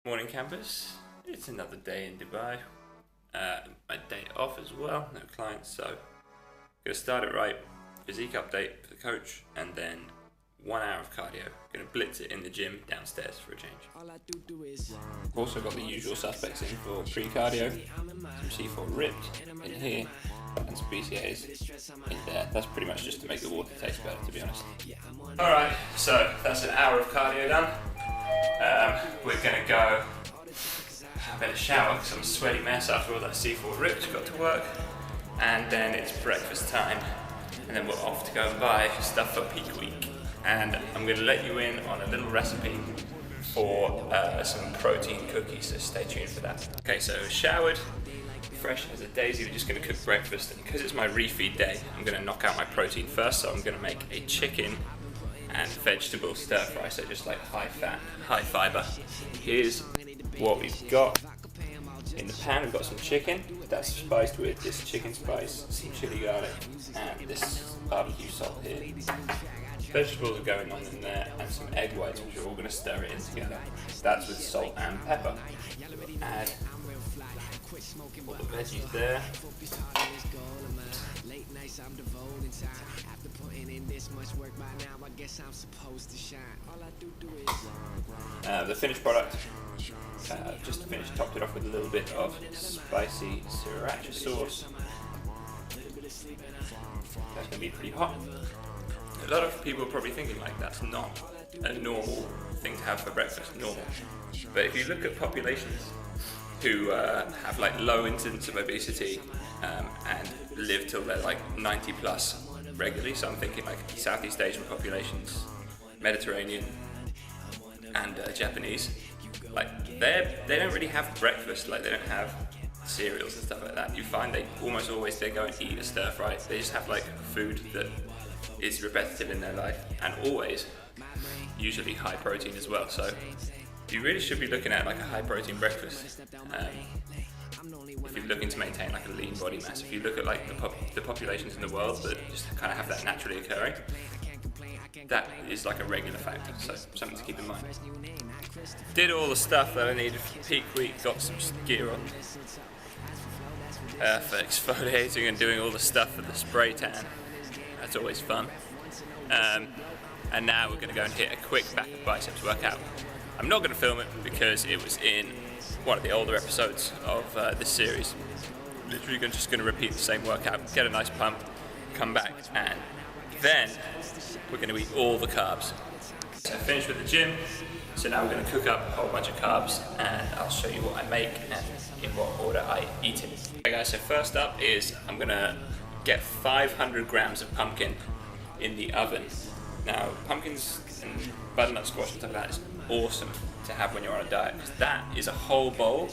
Morning campers, it's another day in Dubai, my day off as well, no clients, so gonna start it right, physique update for the coach, and then 1 hour of cardio, gonna blitz it in the gym downstairs for a change. Also got the usual suspects in for pre-cardio, some C4 ripped in here, and some BCAs in there. That's pretty much just to make the water taste better, to be honest. Alright, so that's an hour of cardio done. We're gonna go have a bit of shower because I'm a sweaty mess after all that C4 ripped, got to work, and then it's breakfast time, and then we're off to go and buy stuff for peak week. And I'm gonna let you in on a little recipe for some protein cookies, so stay tuned for that. Okay, so showered, fresh as a daisy, we're just gonna cook breakfast, and because it's my refeed day, I'm gonna knock out my protein first, so I'm gonna make a chicken and vegetable stir fry, so just like high fat, high fiber. Here's what we've got. In the pan we've got some chicken, that's spiced with this chicken spice, some chili garlic, and this barbecue salt here. Vegetables are going on in there, and some egg whites, which we're all going to stir it in together. That's with salt and pepper. Add all the veggies there. The finished product, just finished, topped it off with a little bit of spicy sriracha sauce. That's going to be pretty hot. A lot of people are probably thinking like that's not a normal thing to have for breakfast, normal. But if you look at populations who have like low incidence of obesity and live till they're like 90 plus regularly, so I'm thinking like Southeast Asian populations, Mediterranean and Japanese, like they don't really have breakfast, like they don't have cereals and stuff like that. You find they almost always they go and eat a stir fry. They just have like food that is repetitive in their life, and always usually high protein as well, so you really should be looking at like a high protein breakfast if you're looking to maintain like a lean body mass. If you look at like the populations in the world that just kind of have that naturally occurring, that is like a regular factor, so something to keep in mind. Did all the stuff that I needed for peak week, got some gear on for exfoliating and doing all the stuff for the spray tan. That's always fun. And now we're going to go and hit a quick back of biceps workout. I'm not going to film it because it was in one of the older episodes of this series. Literally just going to repeat the same workout, get a nice pump, come back, and then we're going to eat all the carbs. So I finished with the gym, so now we're going to cook up a whole bunch of carbs, and I'll show you what I make and in what order I eat it. Okay guys, so first up is I'm going to get 500 grams of pumpkin in the oven. Now, pumpkins and butternut squash and stuff like that is awesome to have when you're on a diet, because that is a whole bowl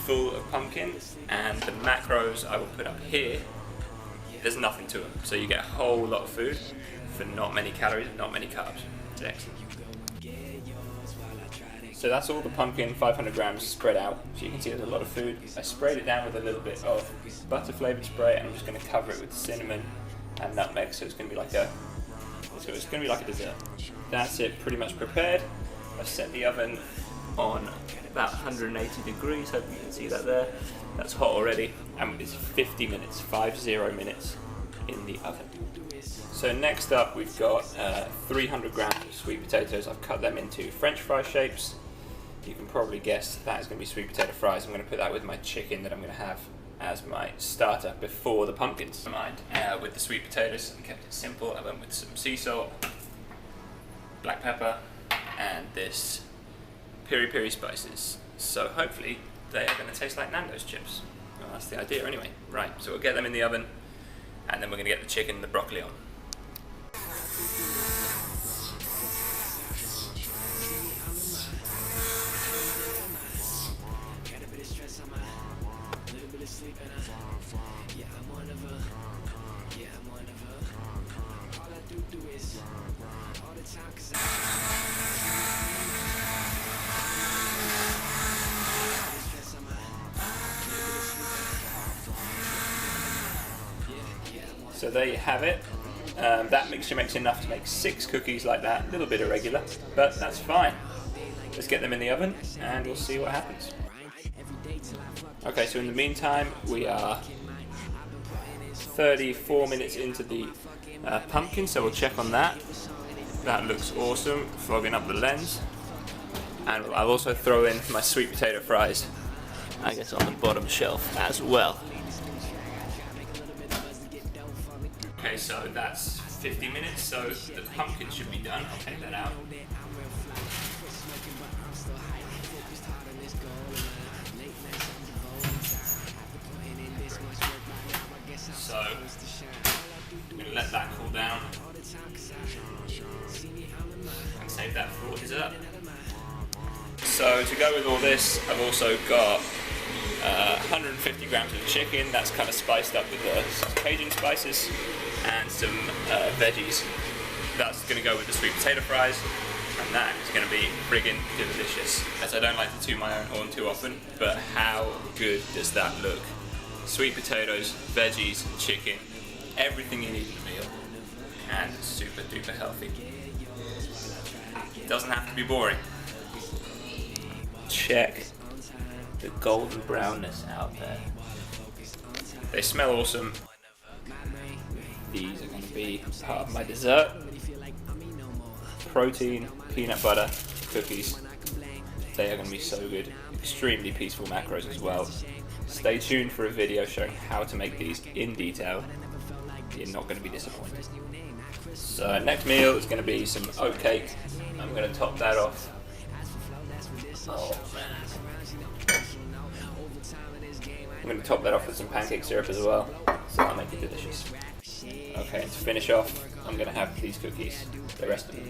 full of pumpkin, and the macros I will put up here, there's nothing to them. So you get a whole lot of food for not many calories, not many carbs. It's excellent. So that's all the pumpkin, 500 grams spread out. So you can see there's a lot of food. I sprayed it down with a little bit of butter flavored spray, and I'm just going to cover it with cinnamon and nutmeg, so it's going to be like a dessert. That's it, pretty much prepared. I've set the oven on about 180 degrees. Hope you can see that there. That's hot already, and it's 50 minutes in the oven. So next up we've got 300 grams of sweet potatoes. I've cut them into French fry shapes. You can probably guess that is going to be sweet potato fries. I'm going to put that with my chicken that I'm going to have as my starter before the pumpkins. With the sweet potatoes, I kept it simple. I went with some sea salt, black pepper, and this piri piri spices. So hopefully they are going to taste like Nando's chips. Well, that's the idea anyway. Right, so we'll get them in the oven, and then we're going to get the chicken and the broccoli on. So there you have it. That mixture makes enough to make 6 cookies like that. A little bit irregular, but that's fine. let's get them in the oven and we'll see what happens. Okay, so in the meantime, we are 34 minutes into the pumpkin, so we'll check on that. That looks awesome, fogging up the lens. And I'll also throw in my sweet potato fries, I guess, on the bottom shelf as well. Okay, so that's 50 minutes, so the pumpkin should be done. I'll take that out. So, I'm going to let that cool down and save that for dessert. So to go with all this, I've also got 150 grams of chicken, that's kind of spiced up with the Cajun spices, and some veggies. That's going to go with the sweet potato fries, and that is going to be friggin' delicious. As I don't like to toot my own horn too often, but how good does that look? Sweet potatoes, veggies, chicken, everything you need in a meal, and super duper healthy. Doesn't have to be boring. Check the golden brownness out there. They smell awesome. These are going to be part of my dessert. Protein, peanut butter, cookies. They are going to be so good. Extremely peaceful macros as well. Stay tuned for a video showing how to make these in detail. You're not going to be disappointed. So next meal is going to be some oat cake. I'm going to top that off. Oh man. I'm going to top that off with some pancake syrup as well, so that'll make it delicious. Okay, and to finish off, I'm going to have these cookies, the rest of them.